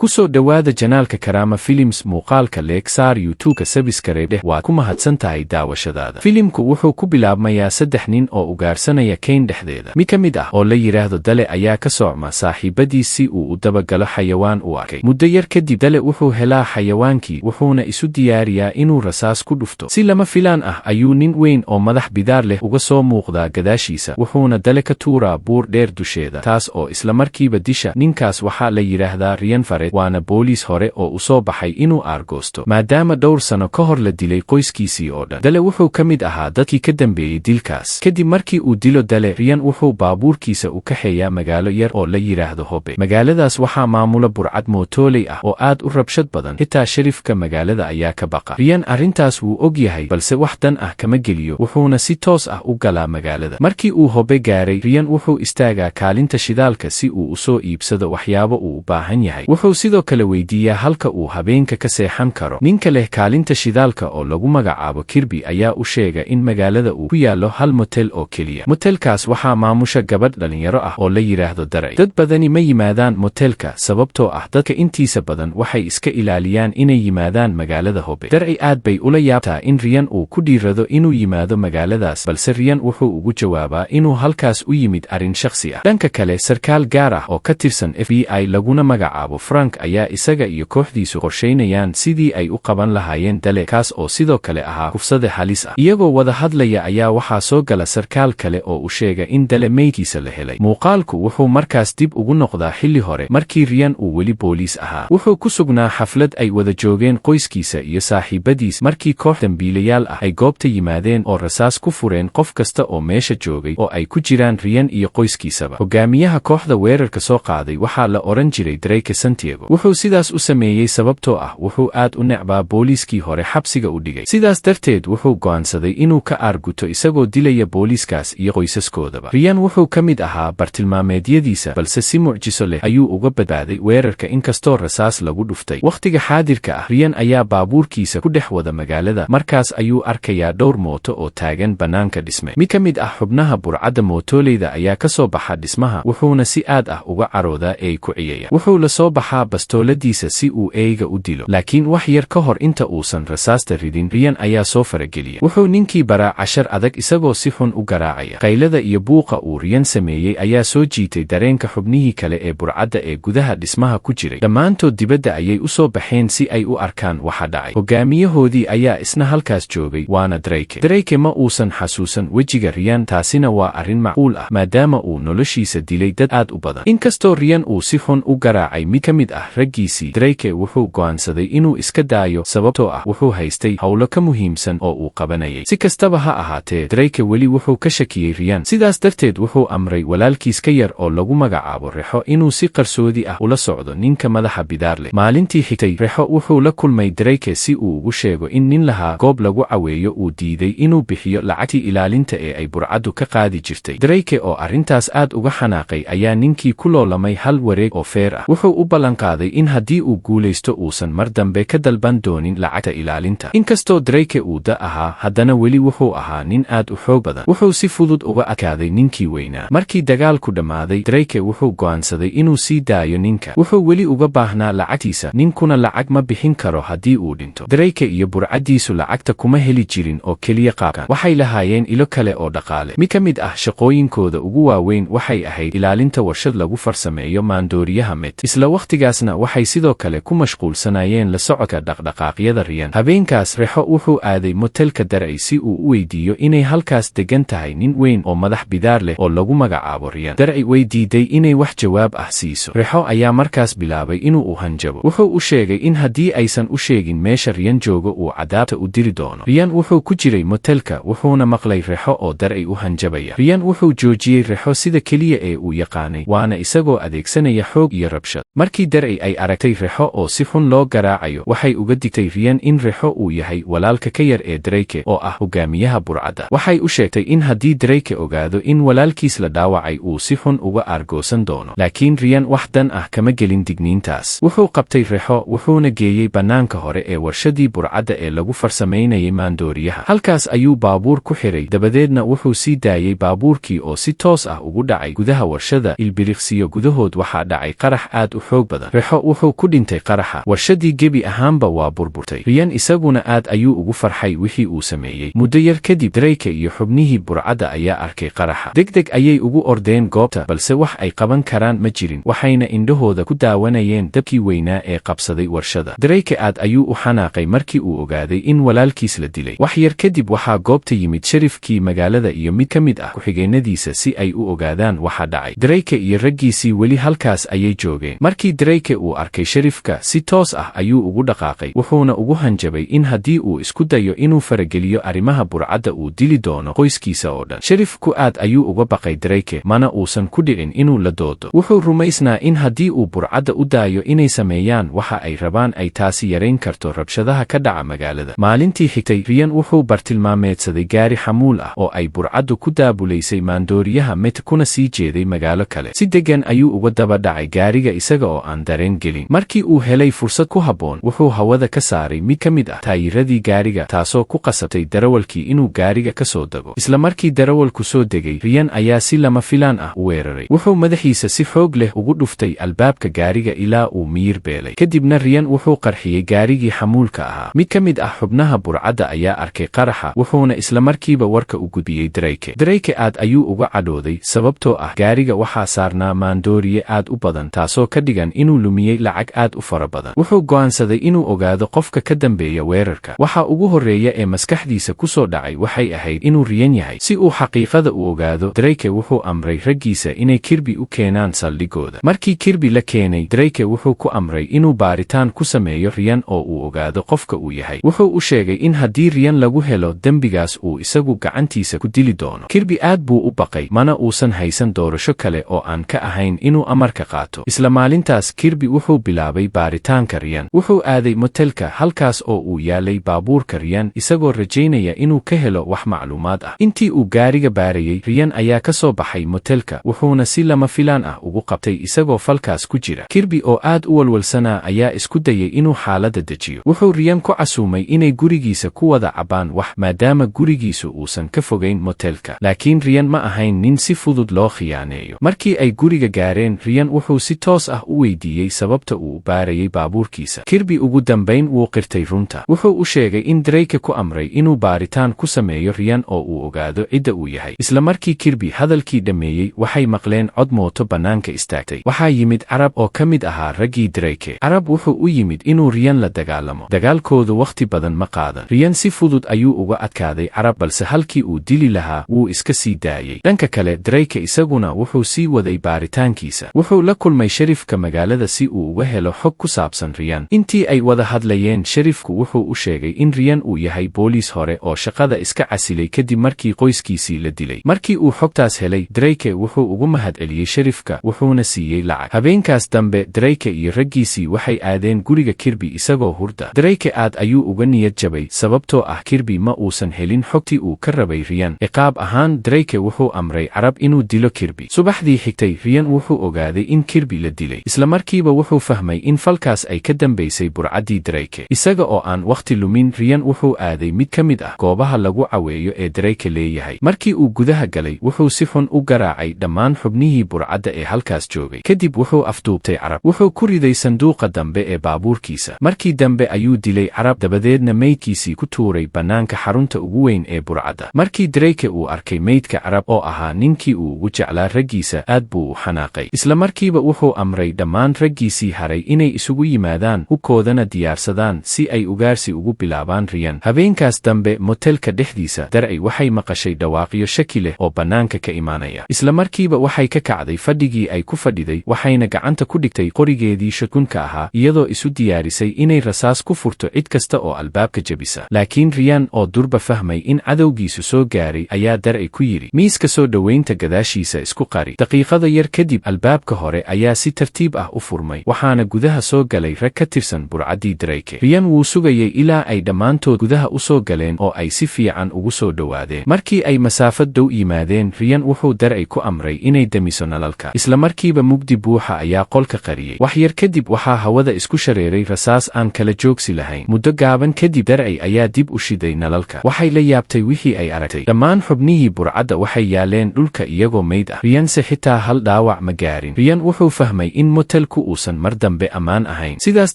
kusoo dhawaada janaalka Karama Films muuqaalka leeg saar YouTube-ka subscribe waa ku mahadsantahay daawashadaada. Filimku wuxuu ku bilaabmayaa 3 nin oo ugaarsanaya kayn dhexdeeda. Mid ka mid ah oo la yiraahdo Dale ayaa ka socma saaxiibadiisii uu u dabagalo xayawaan u arkay. Muddo yar kadib Dale wuxuu helaa xayawaankii wuxuuna isu diyaariyaa inuu rasaas ku dhufto. Si lama filaan ah ayuu nin weyn oo madax bidaar leh uga soo muuqdaa gadaashiisa wuxuuna Dale ka tuuraa buur dheer dusheeda, taas oo isla markiiba disha. Ninkaas waxaa la yiraahdaa Ryan Fared, waana booliis hore oo u soo baxay inuu aargoosto maadaama dhowr sano ka hor la dilay qoyskiisii oo dhan. Dale wuxuu ka mid ahaa dadkii ka dambeeyey dilkaas. Kadib markii uu dilo Dale, Ryan wuxuu baabuurkiisa u kaxeeyaa magaalo yar oo la yiraahdo Hobe. Magaaladaas waxaa maamula burcad mootoley ah oo aad u rabshad badan, xitaa sharifka magaalada ayaa ka baqa. Ryan arrintaas wuu og yahay balse wax dan ah kama geliyo, wuxuuna si toos ah u galaa magaalada. Markii uu Hobe gaaray, Ryan wuxuu istaagaa kaalinta shidaalka si uu u soo iibsado waxyaabo uu u baahan yahay. Wuxuu sidoo kale weydiiyaa halka uu habeenka ka seexan karo. Ninka leh kaalinta shidaalka oo lagu magacaabo Kirby ayaa u sheega in magaalada uu ku yaallo hal motel oo keliya. Motelkaas waxaa maamusha gabadh dhalinyaro ah oo la yiraahdo Daray. Dad badani ma yimaadaan motelka sababtoo ah dadka intiisa badan waxay iska ilaaliyaan inay yimaadaan magaalada Hobe. Daray aad bay ula yaabtaa in Ryan uu ku dhiirado inuu yimaado magaaladaas, balse Ryan wuxuu ugu jawaabaa inuu halkaas u yimid arrin shakhsi ah. Dhanka kale, sarkaal gaar ah oo ka tirsan FBI laguna magacaabo Frank ayaa isaga iyo kooxdiisu qorsheynayaan sidii ay u qaban lahaayeen Dale, kaas oo sidoo kale ahaa kufsade halis ah. Iyagoo wada hadlaya ayaa waxaa soo gala sarkaal kale oo u sheega in Dale meydkiisa la helay. Muuqaalku wuxuu markaas dib ugu noqdaa xilli hore markii Ryan uu weli booliis ahaa. Wuxuu ku sugnaa xaflad ay wada joogeen qoyskiisa iyo saaxiibadiis markii koox dambiilayaal ah ay goobta yimaadeen oo rasaas ku fureen qof kasta oo meesha joogay oo ay ku jiraan Ryan iyo qoyskiisaba. Hogaamiyaha kooxda weerarka soo qaaday waxaa la oran jiray Drake Santiago. Wuxuu sidaas u sameeyey sababtoo ah wuxuu aad u necbaa booliiskii hore xabsiga u dhigay. Sidaas darteed wuxuu go'aansaday inuu ka aarguto isagoo dilaya booliiskaas iyo qoysaskoodaba. Ryan wuxuu ka mid ahaa bartilmaameedyadiisa, balse si mucjiso leh ayuu uga badbaaday weerarka inkastoo rasaas lagu dhuftay. Wakhtiga xaadirka ah, Ryan ayaa baabuurkiisa ku dhex wada magaalada. Markaas ayuu arkayaa dhowr mooto oo taagan bannaanka dhisme. Mid ka mid ah xubnaha burcadda mootoleyda ayaa ka soo baxa dhismaha, wuxuuna si aad ah uga caroodaa eey ku ciyaya. Wuxuu la soo baxaa bastooladiisa si uu eeyga u dilo, laakiin wax yar ka hor inta uusan rasaasta ridin, Ryan ayaa soo farageliya. Wuxuu ninkii baraa cashar adag isagoo si xun u garaacaya. Qaylada iyo buuqa uu Ryan sameeyey ayaa soo jiitay dareenka xubnihii kale ee burcadda ee gudaha dhismaha ku jiray. Dhammaantood dibadda ayay u soo baxeen si ay u arkaan waxa dhacay. Hogaamiyahoodii ayaa isna halkaas joogay, waana Drake. Drake ma uusan xasuusan wejiga Ryan, taasina waa arrin macquul ah maadaama uu noloshiisa dilay dad aad u badan. Inkastoo Ryan uu si xun u garaacay mid ka mid ah raggiisii, Drake wuxuu go'aansaday inuu iska daayo sababtoo ah wuxuu haystay howlo ka muhiimsan oo uu qabanayay. Si kastaba ha ahaatee, Drake weli wuxuu ka shakiyey Ryan. Sidaas darteed wuxuu amray walaalkiis ka yar oo lagu magacaabo Rexo inuu si qarsoodi ah ula socdo ninka madaxa bidaar leh. Maalintii xigtay, Rexo wuxuu la kulmay Drake si uu ugu sheego in nin lahaa goob lagu caweeyo uu diiday inuu bixiyo lacagtii ilaalinta ee ay burcaddu ka qaadi jirtay. Drake oo arrintaas aad uga xanaaqay ayaa ninkii ku loolamay hal wareeg oo feer ah. Wuxuu u ballanqaaday in haddii uu guulaysto uusan mar dambe ka dalban doonin lacagta ilaalinta. Inkastoo Drake uu da ahaa, haddana weli wuxuu ahaa nin aad u xoog badan. Wuxuu si fudud uga adkaaday ninkii weynaa. Markii dagaalku dhammaaday, Drake wuxuu go'aansaday inuu sii daayo ninka. Wuxuu weli uga baahnaa lacagtiisa, ninkuna lacag ma bixin karo haddii uu dhinto. Drake iyo burcaddiisu lacagta kuma heli jirin oo keliya qaabkan. Waxay lahaayeen ilo kale oo dhaqaale. Mid ka mid ah shaqooyinkooda ugu waaweyn waxay ahayd ilaalinta warshad lagu farsameeyo maandooriyaha met. Isla wakhtigaasna waxay sidoo kale ku mashquulsanayeen la socodka dhaqdhaqaaqyada Ryan. Habeenkaas, Rexo wuxuu aaday motelka Daray si uu u weydiiyo inay halkaas degan tahay nin weyn oo madax bidaar leh oo lagu magacaabo Ryan. Daray way diiday inay wax jawaab ah siiso. Rexo ayaa markaas bilaabay inuu u hanjabo. Wuxuu u sheegay in haddii aysan u sheegin meesha Ryan joogo uu cadaabta u diri doono. Ryan wuxuu ku jiray motelka wuxuuna maqlay Rexo oo Daray u hanjabaya. Ryan wuxuu joojiyey Rexo sida keliya ee uu yaqaanay, waana isagoo adeegsanaya xoog iyo rabshad. Markii Daray ay aragtay Rexo oo si xun loo garaacayo, waxay uga digtay Ryan in Rexo uu yahay walaalka ka yar ee Drake oo ah hogaamiyaha burcadda. Waxay u sheegtay in haddii Drake ogaado in walaalkiis la dhaawacay uu si xun uga aargoosan doono. Laakiin Ryan wax dan ah kama gelin digniintaas. Wuxuu qabtay Rexo wuxuuna geeyey bannaanka hore ee warshadii burcadda ee lagu farsamaynayay maandooriyaha. Halkaas ayuu baabuur ku xiray, dabadeedna wuxuu sii daayey baabuurkii oo si toos ah ugu dhacay gudaha warshada. Ilbiriqsiyo gudahood waxaa dhacay qarax aad u xoog badan. rexo wuxuu ku dhintay qaraxa, warshadii gebi ahaanba waa burburtay. Ryan isaguna aad ayuu ugu farxay wixii uu sameeyey. Muddo yar kadib Drake iyo xubnihii burcadda ayaa arkay qaraxa. Degdeg ayay ugu ordeen goobta, balse wax ay qaban karaan ma jirin, waxayna indhahooda ku daawanayeen dabkii weynaa ee qabsaday warshada. Drake aad ayuu u xanaaqay markii uu ogaaday in walaalkiis la dilay. wax yar kadib waxaa goobta yimid sharifkii magaalada iyo mid ka mid ah ku-xigeenadiisa si ay u ogaadaan waxa dhacay. Drake iyo raggiisii weli halkaas ayay joogeen. markii Drake uu arkay sharifka, si toos ah ayuu ugu dhaqaaqay, wuxuuna ugu hanjabay in haddii uu isku dayo inuu farageliyo arrimaha burcadda uu dili doono qoyskiisa oo dhan. Sharifku aad ayuu uga baqay Drake, mana uusan ku dhicin inuu la doodo. wuxuu rumaysnaa in haddii uu burcadda u daayo inay sameeyaan waxa ay rabaan ay taasi yarayn karto rabshadaha ka dhaca magaalada. maalintii xigtay, Ryan wuxuu bartilmaameedsaday gaari xamuul ah oo ay burcaddu ku daabulaysay maandooriyaha met kuna sii jeeday magaalo kale. si deggan ayuu uga daba dhacay gaariga isaga oo aan dareen gelin. markii uu helay fursad ku habboon, wuxuu hawada ka saaray mid ka mid ah taayiradii gaariga, taasoo ku qasabtay darawalkii inuu gaariga ka soo dego. isla markii darawalku soo degay, Ryan ayaa si lama filaan ah u weeraray. wuxuu madaxiisa si xoog leh ugu dhuftay albaabka gaariga ilaa uu miyir beelay. kadibna Ryan wuxuu qarxiyey gaarigii xamuulka ahaa. mid ka mid ah xubnaha burcadda ayaa arkay qaraxa, wuxuuna isla markiiba warka u gudbiyey Drake. Drake aad ayuu uga cadhooday sababtoo ah gaariga waxaa saarnaa maandooriye aad u badan, taasoo ka dhigan inuu lumiyey lacag aad u fara badan. wuxuu go'aansaday inuu ogaado qofka ka dambeeya weerarka. waxa ugu horreeya ee maskaxdiisa ku soo dhacay waxay ahayd inuu Ryan yahay. si uu xaqiiqada u ogaado, Drake wuxuu amray raggiisa inay Kirby u keenaan saldhigooda. markii Kirby la keenay, Drake wuxuu ku amray inuu baaritaan ku sameeyo Ryan oo uu ogaado qofka uu yahay. wuxuu u sheegay in haddii Ryan lagu helo dembigaas uu isagu gacantiisa ku dili doono. Kirby aad buu u baqay, mana uusan haysan doorasho kale oo aan ka ahayn inuu amarka qaato. isla maalintaas, Kirby wuxuu bilaabay baaritaanka Ryan. wuxuu aaday motelka, halkaas oo uu yaalay baabuurka Ryan, isagoo rajaynaya inuu ka helo wax macluumaad ah. intii uu gaariga baarayay, Ryan ayaa ka soo baxay motelka, wuxuuna si lama filaan ah ugu qabtay isagoo falkaas ku jira. Kirby oo aad u walwalsanaa ayaa isku dayay inuu xaaladda dejiyo. wuxuu Ryan ku casuumay inay gurigiisa ku wada cabaan wax, maadaama gurigiisu uusan ka fogayn motelka. laakiin Ryan ma ahayn nin si fudud loo khiyaaneeyo. markii ay guriga gaareen, Ryan wuxuu si toos ah u weydiiyey sababta uu u baarayay baabuurkiisa. Kirby ugu dambayn wuu qirtay runta. wuxuu u sheegay in Drake ku amray inuu baaritaan ku sameeyo Ryan oo uu ogaado cidda uu yahay. isla markii Kirby hadalkii dhammeeyey, waxay maqleen cod mooto bannaanka istaagtay. waxaa yimid Carab oo ka mid ahaa raggii Drake. Carab wuxuu u yimid inuu Ryan la dagaalamo. dagaalkoodu wakhti badan ma qaadan. Ryan si fudud ayuu uga adkaaday Carab, balse halkii uu dili lahaa wuu iska sii daayey. dhanka kale, Drake isaguna wuxuu sii waday baaritaankiisa. wuxuu la kulmay sharifka magaalada si uu uga helo xog ku saabsan Ryan. intii ay wada hadlayeen, sharifku wuxuu u sheegay in Ryan uu yahay booliis hore oo shaqada iska casilay kadib markii qoyskiisii la dilay. markii uu xogtaas helay, Drake wuxuu ugu mahadceliyey sharifka, wuxuuna siiyey lacag. habeenkaas dambe, Drake iyo raggiisii waxay aadeen guriga Kirby isagoo hurda. Drake aad ayuu uga niyad jabay sababtoo ah Kirby ma uusan helin xogtii uu ka rabay Ryan. ciqaab ahaan, Drake wuxuu amray Carab inuu dilo Kirby. subaxdii xigtay, Ryan wuxuu ogaaday in Kirby la dilay. isla markiiba wuxuu fahmay in falkaas ay ka dambaysay burcaddii Drake. isaga oo aan wakhti lumin, Ryan wuxuu aaday mid ka mid ah goobaha lagu caweeyo ee Drake leeyahay. markii uu gudaha galay, wuxuu si xun u garaacay dhammaan xubnihii burcadda ee halkaas joogay. kadib wuxuu afduubtay Carab. wuxuu ku riday sanduuqa dambe ee baabuurkiisa. markii dambe ayuu dilay Carab, dabadeedna meydkiisii ku tuuray bannaanka xarunta ugu weyn ee burcadda. markii Drake uu arkay meydka Carab oo ahaa ninkii uu ugu jeclaa raggiisa, aad buu u xanaaqay. isla markiiba wuxuu amray dhammaan raggiisii haray inay isugu yimaadaan, hubkoodana diyaarsadaan si ay ugaarsi ugu bilaabaan Ryan. habeenkaas dambe, motelka dhexdiisa, Darcy waxay maqashay dhawaaqyo shaki leh oo bannaanka ka imaanaya. isla markiiba waxay ka kacday fadhigii ay ku fadhiday, waxayna gacanta ku dhigtay qorigeedii shotgunka ahaa, iyadoo isu diyaarisay inay rasaas ku furto cid kasta oo albaabka jebisa. laakiin Ryan oo durba fahmay in cadowgiisu soo gaaray, ayaa Darcy ku yidhi, miiska soo dhowaynta gadaashiisa isku qari. daqiiqada yar kadib, albaabka hore ayaa si tartiib ah u furmay, waxaana gudaha soo galay rag ka tirsan burcaddii Drake. Ryan wuu sugayay ilaa ay dhammaantood gudaha u soo galeen oo ay si fiican ugu soo dhowaadeen. markii ay masaafad dhow yimaadeen, Ryan wuxuu Darcy ku amray inay damiso nalalka. isla markiiba mugdi buuxa ayaa qolka qariyey. wax yar kadib, waxaa hawada isku shareeray rasaas aan kala joogsi lahayn. muddo gaaban kadib, Darcy ayaa dib u shiday nalalka. waxay la yaabtay wixii ay aragtay. dhammaan xubnihii burcadda waxay yaaleen dhulka iyagoo meyd ah. Ryanse xitaa hal dhaawac ma gaarin. Ryan wuxuu fahmay in motelku dalku uusan mar dambe ammaan ahayn. Sidaas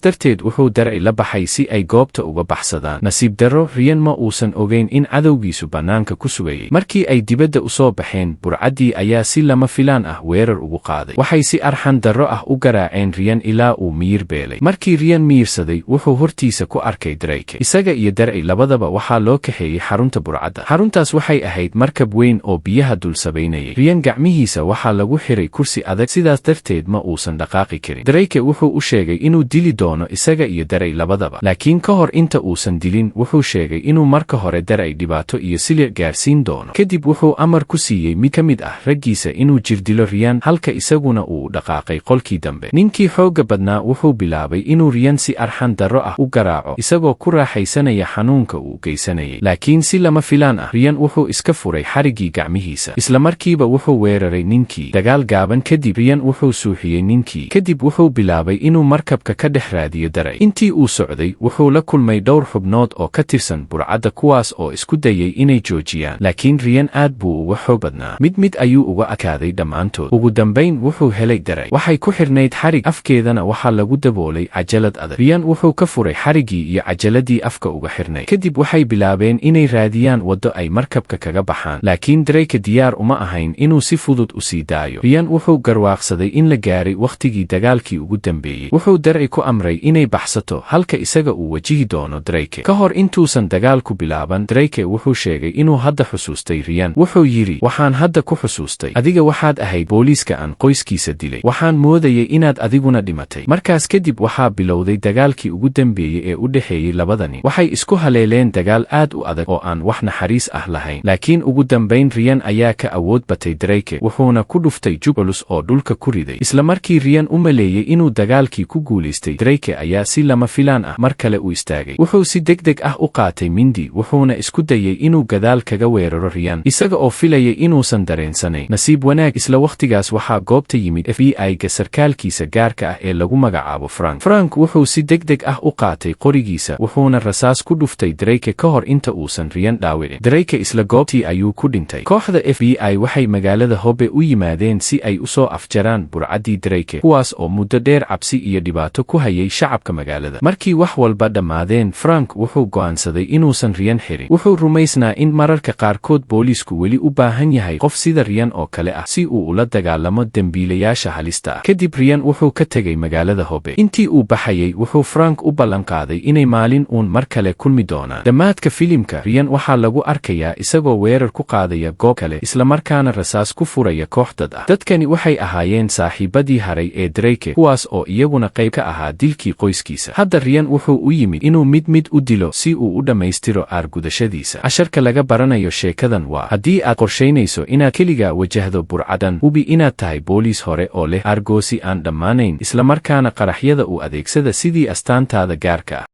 darteed wuxuu Darci la baxay si ay goobta uga baxsadaan. Nasiib darro, Ryan ma uusan ogeyn in cadowgiisu bannaanka ku sugayay. Markii ay dibadda u soo baxeen, burcaddii ayaa si lama filaan ah weerar ugu qaaday. Waxay si arxan darro ah u garaaceen Ryan ilaa uu miyir beelay. Markii Ryan miyirsaday, wuxuu hortiisa ku arkay Drake. Isaga iyo Darci labadaba waxaa loo kaxeeyey xarunta burcadda. Xaruntaas waxay ahayd markab weyn oo biyaha dul sabaynayay. Ryan gacmihiisa waxaa lagu xiray kursi adag, sidaas darteed ma uusan dhaqaaqi karin. Drake wuxuu u sheegay inuu dili doono isaga iyo Darci labadaba, laakiin ka hor inta uusan dilin wuxuu sheegay inuu marka hore Darci dhibaato iyo silic gaarsiin doono. Kadib wuxuu amar ku siiyey mid ka mid ah raggiisa inuu jirdilo Ryan, halka isaguna uu dhaqaaqay qolkii dambe. Ninkii xoogga badnaa wuxuu bilaabay inuu Ryan si arxan darro ah u garaaco, isagoo ku raaxaysanaya xanuunka uu geysanayay. Laakiin si lama filaan ah, Ryan wuxuu iska furay xariggii gacmihiisa. Isla markiiba wuxuu weeraray ninkii. Dagaal gaaban kadib, Ryan wuxuu suuxiyey ninkii. Kadib wuxuu bilaabay inuu markabka ka dhex raadiyo Darci. Intii uu socday, wuxuu la kulmay dhowr xubnood oo ka tirsan burcadda, kuwaas oo isku dayay inay joojiyaan, laakiin Ryan aad buu uga xoog badnaa. Mid ayuu uga adkaaday dhammaantood. Ugu dambayn wuxuu helay Darci. Waxay ku xirnayd xarig, afkeedana waxaa lagu daboolay cajalad adag. Ryan wuxuu ka furay xariggii iyo cajaladii afka uga xirnay. Kadib waxay bilaabeen inay raadiyaan waddo ay markabka kaga baxaan, laakiin Drake diyaar uma ahayn inuu si fudud u sii daayo. Ryan wuxuu garwaaqsaday in la gaaray wakhtigii dagaalkii ugu dambeeyey. Wuxuu Darci ku amray inay baxsato, halka isaga uu wajihi doono Drake. Ka hor intuusan dagaalku bilaaban, Drake wuxuu sheegay inuu hadda xusuustay Ryan. Wuxuu yidhi, waxaan hadda ku xusuustay, adiga waxaad ahayd booliiska aan qoyskiisa dilay. Waxaan moodayay inaad adiguna dhimatay. Markaas kadib waxaa bilowday dagaalkii ugu dambeeyey ee u dhexeeyey labada nin. Waxay isku haleeleen dagaal aad u adag oo aan wax naxariis ah lahayn. Laakiin ugu dambayn Ryan ayaa ka awood batay Drake, wuxuuna ku dhuftay jug culus oo dhulka ku riday. Isla markii Ryan u maleeyey inuu dagaalkii ku guulaystay, Drake ayaa si lama filaan ah mar kale u istaagay. Wuxuu si degdeg ah u qaatay mindi, wuxuuna isku dayay inuu gadaal kaga weeraro Ryan, isaga oo filayay inuusan dareensanayn. Nasiib wanaag, isla wakhtigaas waxaa goobta yimid FBI-ga sarkaalkiisa gaarka ah ee lagu magacaabo Frank. Frank wuxuu si degdeg ah u qaatay qorigiisa, wuxuuna rasaas ku dhuftay Drake ka hor inta uusan Ryan dhaawicin. Drake isla goobtii ayuu ku dhintay. Kooxda FBI waxay magaalada Hobe u yimaadeen si ay u soo afjaraan burcaddii Drake, kuwaas oo muddo dheer cabsi iyo dhibaato ku hayay shacabka magaalada. Markii wax walba dhammaadeen, Frank wuxuu go'aansaday inuusan Ryan xirin. Wuxuu rumaysnaa in mararka qaarkood booliisku weli u baahan yahay qof sida Ryan oo kale ah si uu ula dagaalamo dembiilayaasha halista ah. Kadib Ryan wuxuu ka tegay magaalada Hobe. Intii uu baxayay, wuxuu Frank u ballanqaaday inay maalin uun mar kale kulmi doonaan. Dhammaadka filimka, Ryan waxaa lagu arkayaa isagoo weerar ku qaadaya goob kale, isla markaana rasaas ku furaya koox dad ah. Dadkani waxay ahaayeen saaxiibadii haray ee Drake, kuwaas oo iyaguna qayb ka ahaa dilkii qoyskiisa. Hadda Ryan wuxuu u yimid inuu mid u dilo si uu u dhammaystiro aargudashadiisa. Casharka laga baranayo sheekadan waa: haddii aad qorshaynayso inaad keligaa wajahdo burcadan, hubi inaad tahay booliis hore oo leh aargoosi aan dhammaanayn, isla markaana qaraxyada u adeegsada sidii astaantaada gaarka ah.